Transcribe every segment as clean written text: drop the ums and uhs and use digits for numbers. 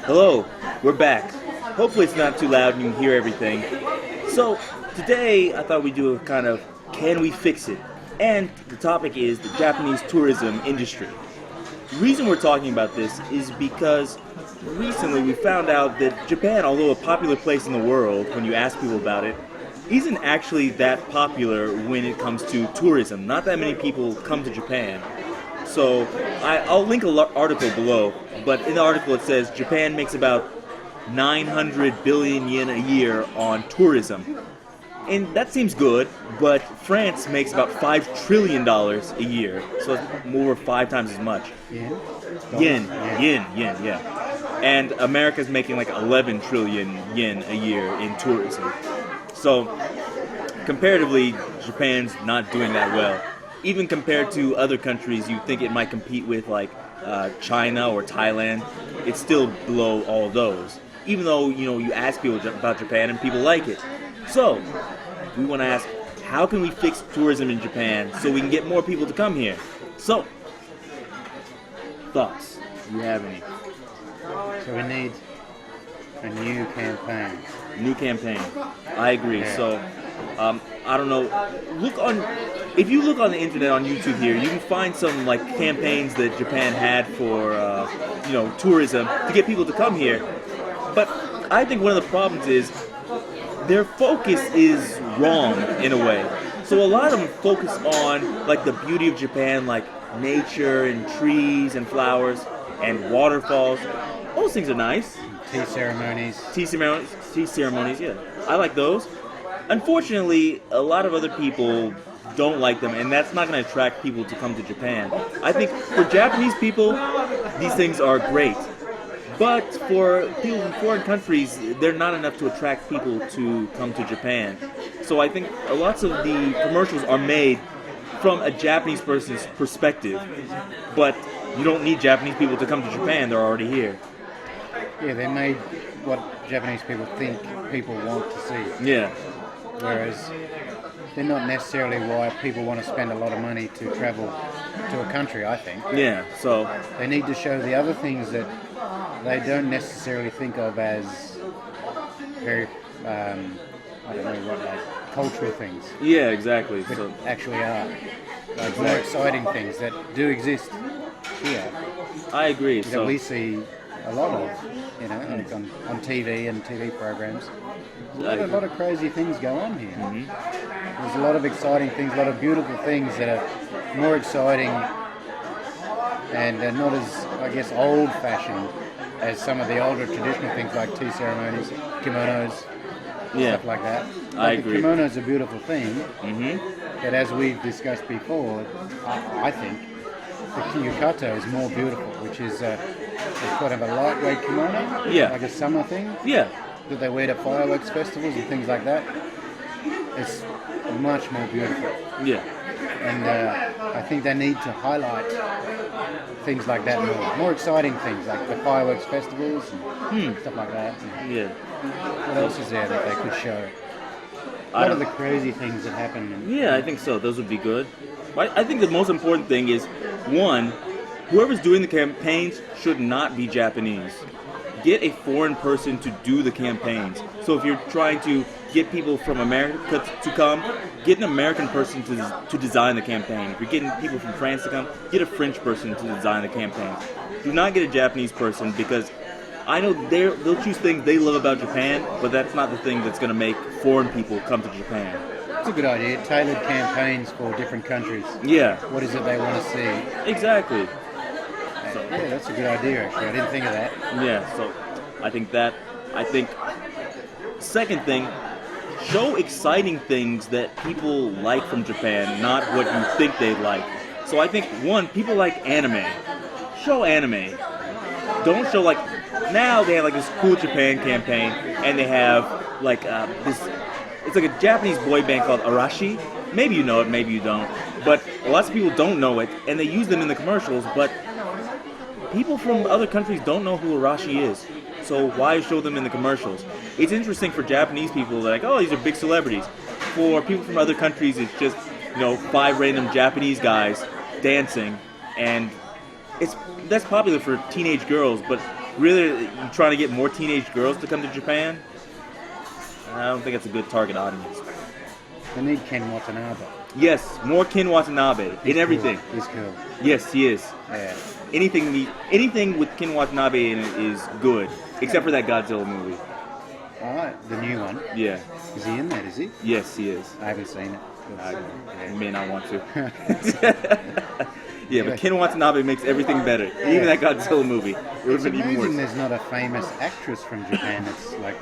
Hello, we're back. Hopefully it's not too loud and you can hear everything. So, today I thought we'd do a kind of can we fix it? And the topic is the Japanese tourism industry. The reason we're talking about this is because recently we found out that Japan, although a popular place in the world when you ask people about it, isn't actually that popular when it comes to tourism. Not that many people come to Japan. So I'll link an article below, but in the article it says Japan makes about 900 billion yen a year on tourism. And that seems good, but France makes about $5 trillion a year, so it's over 5 times as much. Yen, yeah. And America's making like 11 trillion yen a year in tourism. So, comparatively, Japan's not doing that well. Even compared to other countries you think it might compete with, like China or Thailand, it's still below all those. Even though, you ask people about Japan and people like it. So, we want to ask, how can we fix tourism in Japan so we can get more people to come here? So, thoughts? Do you have any? So we need a new campaign. New campaign. I agree. Yeah. So, I don't know. If you look on the internet on YouTube here, you can find some like campaigns that Japan had for tourism to get people to come here. But I think one of the problems is their focus is wrong in a way. So a lot of them focus on like the beauty of Japan, like nature and trees and flowers and waterfalls. Those things are nice. Tea ceremonies. Tea ceremonies, yeah. I like those. Unfortunately, a lot of other people don't like them, and that's not going to attract people to come to Japan. I think for Japanese people, these things are great. But for people from foreign countries, they're not enough to attract people to come to Japan. So I think lots of the commercials are made from a Japanese person's perspective. But you don't need Japanese people to come to Japan, they're already here. Yeah, they made what Japanese people think people want to see. Yeah. Whereas they're not necessarily why people want to spend a lot of money to travel to a country, I think. Yeah, so They need to show the other things that they don't necessarily think of as very, cultural things. yeah, exactly. But So actually are. Like more exciting things that do exist here. I agree. That So we see a lot of, like on TV and TV programs. There's a lot of crazy things go on here. Mm-hmm. There's a lot of exciting things, a lot of beautiful things that are more exciting and not as, I guess, old-fashioned as some of the older traditional things like tea ceremonies, kimonos, stuff like that. I agree. The kimono's a beautiful thing, Mm-hmm. but as we've discussed before, I think the yukata is more beautiful, which is it's kind of a lightweight kimono, Yeah. like a summer thing Yeah. that they wear to fireworks festivals and things like that. It's much more beautiful, Yeah. and I think they need to highlight things like that more exciting things like the fireworks festivals and stuff like that. And Yeah. what else is there that they could show? A lot of the crazy things that happen. Yeah, I think so. Those would be good. I think the most important thing is, one, whoever's doing the campaigns should not be Japanese. Get a foreign person to do the campaigns. So if you're trying to get people from America to come, get an American person to design the campaign. If you're getting people from France to come, get a French person to design the campaign. Do not get a Japanese person, because I know they'll choose things they love about Japan, but that's not the thing that's going to make foreign people come to Japan. It's a good idea. Tailored campaigns for different countries. Yeah, What is it they want to see? exactly. Yeah, that's a good idea, actually. I didn't think of that. Yeah, so I think second thing, show exciting things that people like from Japan, not what you think they like. So I think, one, people like anime. Show anime. Don't show like, now they have like this cool Japan campaign, and they have like this, it's like a Japanese boy band called Arashi. Maybe you know it, maybe you don't. But lots of people don't know it, and they use them in the commercials, but people from other countries don't know who Arashi is. So why show them in the commercials? It's interesting for Japanese people, like, oh, these are big celebrities. For people from other countries, it's just, 5 random Japanese guys dancing, and that's popular for teenage girls, but Really, you trying to get more teenage girls to come to Japan? I don't think it's a good target audience. They need Ken Watanabe. Yes, more Ken Watanabe in everything. Cool. He's cool. Yes, he is. Yeah. Anything with Ken Watanabe in it is good, except for that Godzilla movie. Alright, the new one. Yeah. Is he in that, is he? Yes, he is. I haven't seen it. I may not want to. Yeah, but Ken Watanabe makes everything better. Even that Godzilla movie. It would It's have been even amazing worse. there's not a famous actress from Japan that's like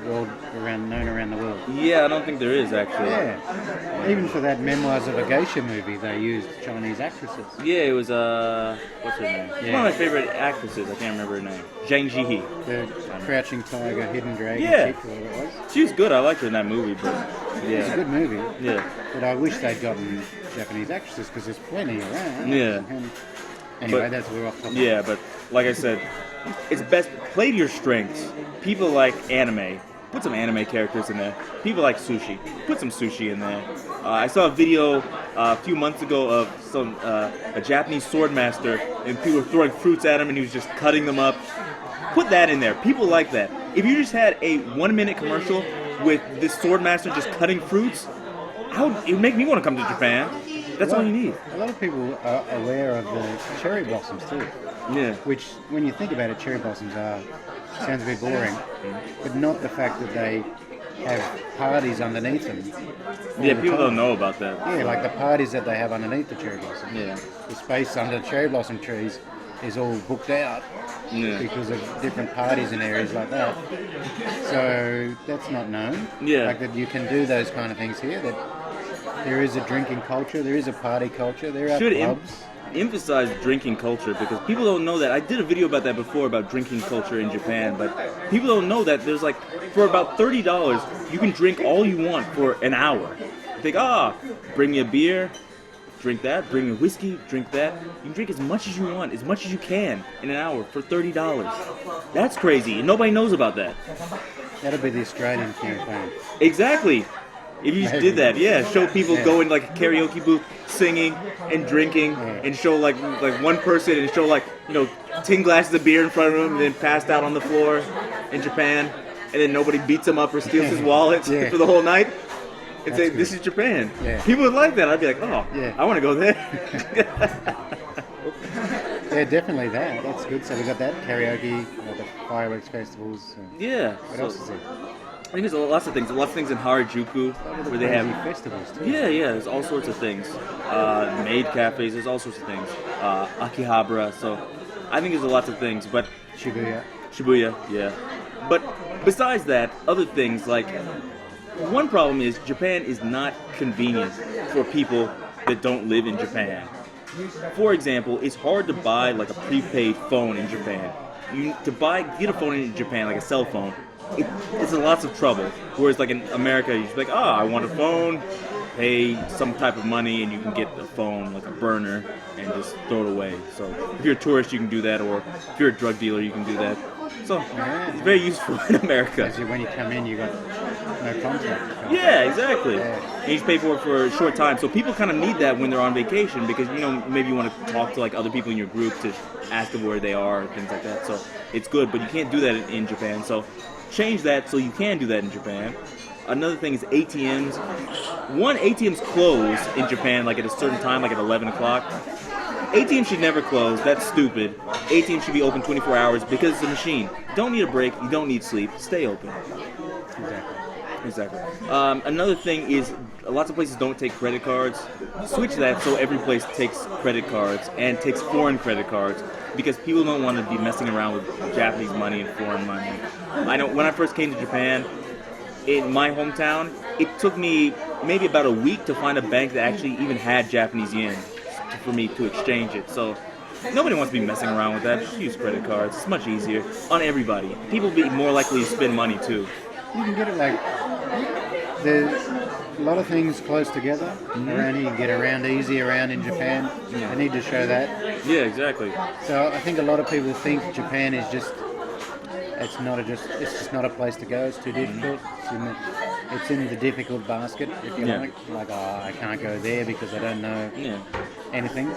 known around the world. Yeah, I don't think there is actually. Yeah. Even for that Memoirs of a Geisha movie, they used Chinese actresses. Yeah, it was what's her name? Yeah. One of my favorite actresses. I can't remember her name. Zhang Ziyi. The Crouching Tiger, Hidden Dragon Yeah. chick, whatever it was. She was good. I liked her in that movie, but It's a yeah, good movie. yeah. But I wish they'd gotten Japanese actresses because there's plenty around. Yeah. And anyway, But- that's we're off topic. Yeah, but like I said, it's best play to your strengths. People like anime. Put some anime characters in there. People like sushi. Put some sushi in there. I saw a video a few months ago of a Japanese swordmaster, and people were throwing fruits at him, and he was just cutting them up. Put that in there. People like that. If you just had a 1-minute commercial with this swordmaster just cutting fruits, it would make me want to come to Japan. That's all you need. A lot of people are aware of the cherry blossoms too. Yeah. Which, when you think about it, cherry blossoms sounds a bit boring, but not the fact that they have parties underneath them. all Yeah, the people time. don't know about that. Yeah, like the parties that they have underneath the cherry blossom. Yeah. The space under the cherry blossom trees is all booked out Yeah. because of different parties in areas like that. So that's not known. Yeah. Like that you can do those kind of things here. That there is a drinking culture, there is a party culture, there are Should clubs. emphasize drinking culture because people don't know that. I did a video about that before about drinking culture in Japan, but people don't know that there's like for about $30 you can drink all you want for an hour. You think, bring me a beer, drink that, bring me whiskey, drink that. You can drink as much as you want, as much as you can in an hour for $30. That's crazy, and nobody knows about that. That'll be the Australian campaign. Exactly. If you just did that, yeah, show people Yeah. going like a karaoke booth, singing and drinking, and show like one person and show 10 glasses of beer in front of him, and then passed out on the floor in Japan, and then nobody beats him up or steals his wallet Yeah. for the whole night, and say That's this good. is Japan. Yeah. People would like that. I'd be like, Yeah. I want to go there. Yeah, definitely that. That's good. So we got that karaoke, the fireworks festivals. Yeah. What So, else is there? I think there's lots of things. Lots of things in Harajuku where they have. Crazy festivals too. Yeah, there's all sorts of things. Maid cafes, there's all sorts of things. Akihabara, so I think there's lots of things, but Shibuya. yeah. But besides that, other things like, one problem is Japan is not convenient for people that don't live in Japan. For example, it's hard to buy like a prepaid phone in Japan. Get a phone in Japan, like a cell phone, it's lots of trouble. Whereas like in America, you just be like, I want a phone, pay some type of money, and you can get a phone, like a burner, and just throw it away. So if you're a tourist, you can do that, or if you're a drug dealer, you can do that. So it's very useful in America. Because when you come in, you got no contact. Yeah, exactly. Yeah. And you just pay for it for a short time. So people kind of need that when they're on vacation because, maybe you want to talk to like other people in your group to ask them where they are and things like that. So it's good, but you can't do that in Japan. So change that so you can do that in Japan. Another thing is ATMs. ATMs close in Japan like at a certain time, like at 11 o'clock. ATM should never close. That's stupid. ATM should be open 24 hours because it's a machine. You don't need a break. You don't need sleep. Stay open. Exactly. Another thing is lots of places don't take credit cards. Switch that so every place takes credit cards and takes foreign credit cards because people don't want to be messing around with Japanese money and foreign money. I know when I first came to Japan, in my hometown, it took me maybe about a week to find a bank that actually even had Japanese yen for me to exchange it. So nobody wants to be messing around with that. Just use credit cards. It's much easier on everybody. People be more likely to spend money too. You can get it like there's a lot of things close together around here. You can get around easy around in Japan. They need to show that. Yeah, exactly. So I think a lot of people think Japan is just it's just not a place to go. It's too difficult. It's in the difficult basket, if you like. Like, I can't go there because I don't know anything.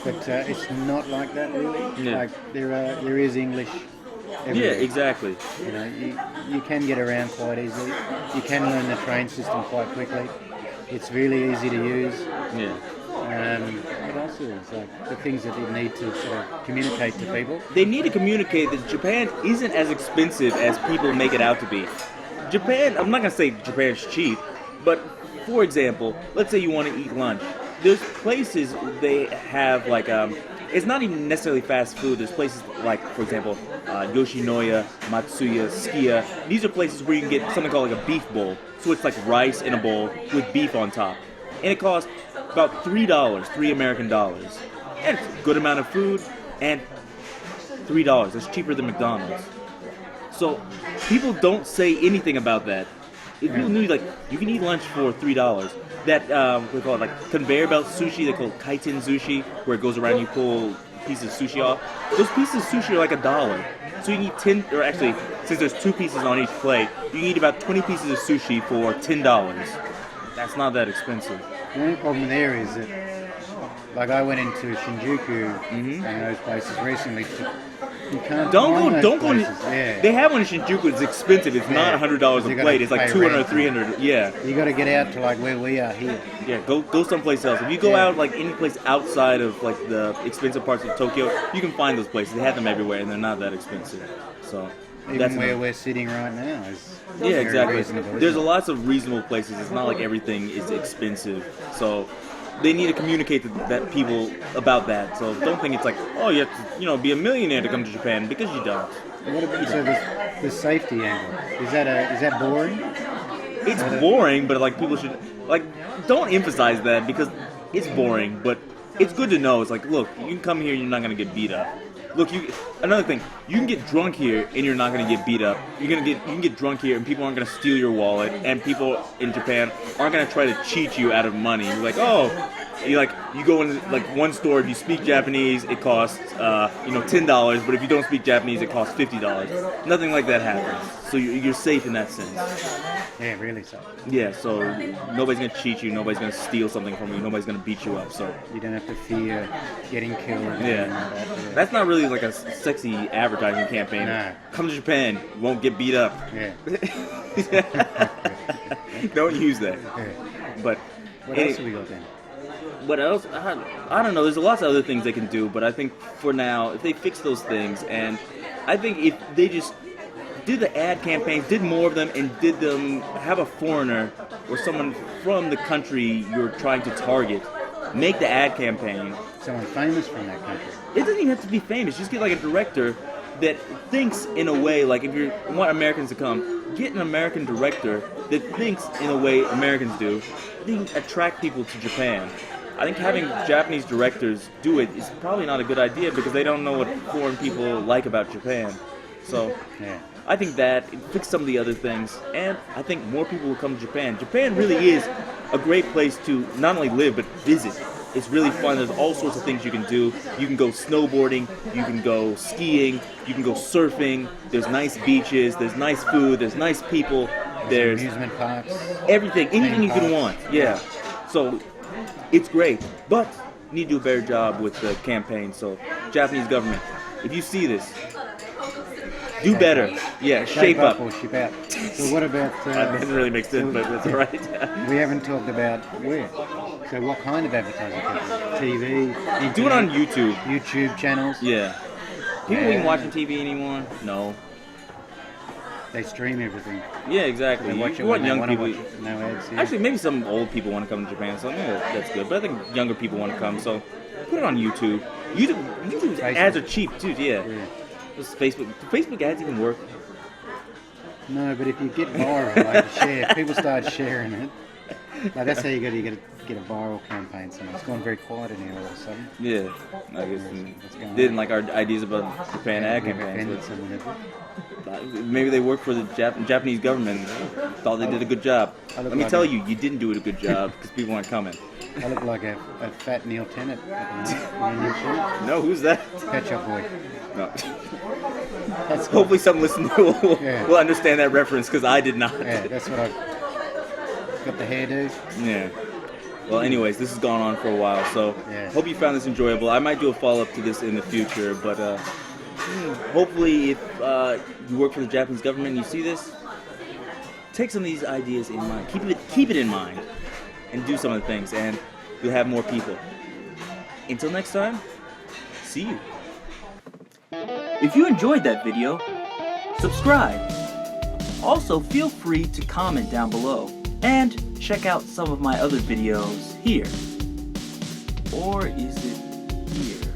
but it's not like that really. Yeah. Like there is English Yeah, everywhere. exactly. You know, you can get around quite easily. You can learn the train system quite quickly. It's really easy to use. Yeah. What else is like the things that you need to sort of communicate to people? They need to communicate that Japan isn't as expensive as people make it out to be. Japan, I'm not going to say Japan's cheap, but for example, let's say you want to eat lunch. There's places they have like, it's not even necessarily fast food. There's places like, for example, Yoshinoya, Matsuya, Sukiya. These are places where you can get something called like a beef bowl. So it's like rice in a bowl with beef on top. And it costs about $3, $3 American. And it's a good amount of food, and $3. It's cheaper than McDonald's. So people don't say anything about that. If people knew, like, you can eat lunch for $3. That, we call it like conveyor belt sushi, they call it kaiten sushi, where it goes around, you pull pieces of sushi off. Those pieces of sushi are like $1. So you can eat 10, or actually, since there's 2 pieces on each plate, you can eat about 20 pieces of sushi for $10. That's not that expensive. The only problem there is that, like I went into Shinjuku and those places recently. You can't Don't go. places. Yeah. They have one in Shinjuku. It's expensive. It's not $100 You a gotta plate. It's like pay 200 or rent. 300. Yeah. You got to get out to like where we are here. Yeah, go someplace else. If you go Yeah. out like any place outside of like the expensive parts of Tokyo, you can find those places. They have them everywhere, and they're not that expensive. So Even that's where enough. we're sitting right now is Yeah, very exactly. reasonable, There's isn't lots of reasonable places. It's not like everything is expensive. So they need to communicate to that people about that. So don't think it's like, oh, you have to, be a millionaire to come to Japan, because you don't. it? What about the safety angle? Is that boring? It's boring, but like people should don't emphasize that, because it's boring, but it's good to know. It's like, look, you can come here and you're not gonna get beat up. Look, another thing, you can get drunk here and you're not gonna get beat up. You can get drunk here and people aren't gonna steal your wallet, and people in Japan aren't gonna try to cheat you out of money. You're like, you go in like one store, if you speak Japanese, it costs $10, but if you don't speak Japanese, it costs $50. Nothing like that happens. So you're safe in that sense. Yeah, really so. Yeah, so nobody's gonna cheat you, nobody's gonna steal something from you, nobody's gonna beat you up. So You don't have to fear getting killed. or yeah, anything like that. that's not really like a sexy advertising campaign. No. Come to Japan, you won't get beat up. Yeah. Don't use that. Yeah. But What else have we got then? what else? I don't know. There's lots of other things they can do, but I think for now, if they fix those things, and I think if they just did the ad campaigns, did more of them, and did them, have a foreigner or someone from the country you're trying to target make the ad campaign. Someone famous from that country. It doesn't even have to be famous. Just get like a director that thinks in a way, like if you want Americans to come, get an American director that thinks in a way Americans do. Then attract people to Japan. I think having Japanese directors do it is probably not a good idea, because they don't know what foreign people like about Japan. So Yeah. I think that it fixed some of the other things, and I think more people will come to Japan. Japan really is a great place to not only live, but visit. It's really fun. There's all sorts of things you can do. You can go snowboarding, you can go skiing, you can go surfing. There's nice beaches, there's nice food, there's nice people, there's Amusement parks. everything, anything you can Theme want. Yeah. So it's great, but you need to do a better job with the campaign. So Japanese government, if you see this, do better. Yeah, shape up. Or ship out. So what about... That doesn't really make sense, but that's all right. we haven't talked about where. So what kind of advertising company? TV? Internet, Do it on YouTube. YouTube channels? Yeah. People even watching TV anymore? No. They stream everything. Yeah, exactly. They watch it You want when they young want to people. watch it. No ads. Yeah. Actually, maybe some old people want to come to Japan, so maybe that's good. But I think younger people want to come, so put it on YouTube. YouTube ads are cheap too. Yeah. Yeah. Just Facebook. Do Facebook ads even work? No, but if you get viral, like share, people start sharing it. Like that's how you got to get a viral campaign. So it's gone very quiet in here all of a sudden. Yeah. I guess What's going didn't on? like our ideas about Japan ad We've campaigns. offended someone, have we? Maybe they work for the Japanese government. Thought they did a good job. I look Let me like tell a- you did do a good job because people aren't coming. I look like a fat Neil Tennant at the moment. You know Neil Tennant? No, who's that? Pet Shop Boy. No. That's cool. Hopefully, some listener will Yeah. understand that reference, because I did not. Yeah, that's what I've got the hairdo. Yeah. Well, anyways, this has gone on for a while, so Yes. hope you found this enjoyable. I might do a follow-up to this in the future, but hopefully if you work for the Japanese government and you see this, take some of these ideas in mind. Keep it in mind, and do some of the things, and you'll have more people. Until next time, see you. If you enjoyed that video, subscribe. Also, feel free to comment down below and check out some of my other videos here. Or is it here?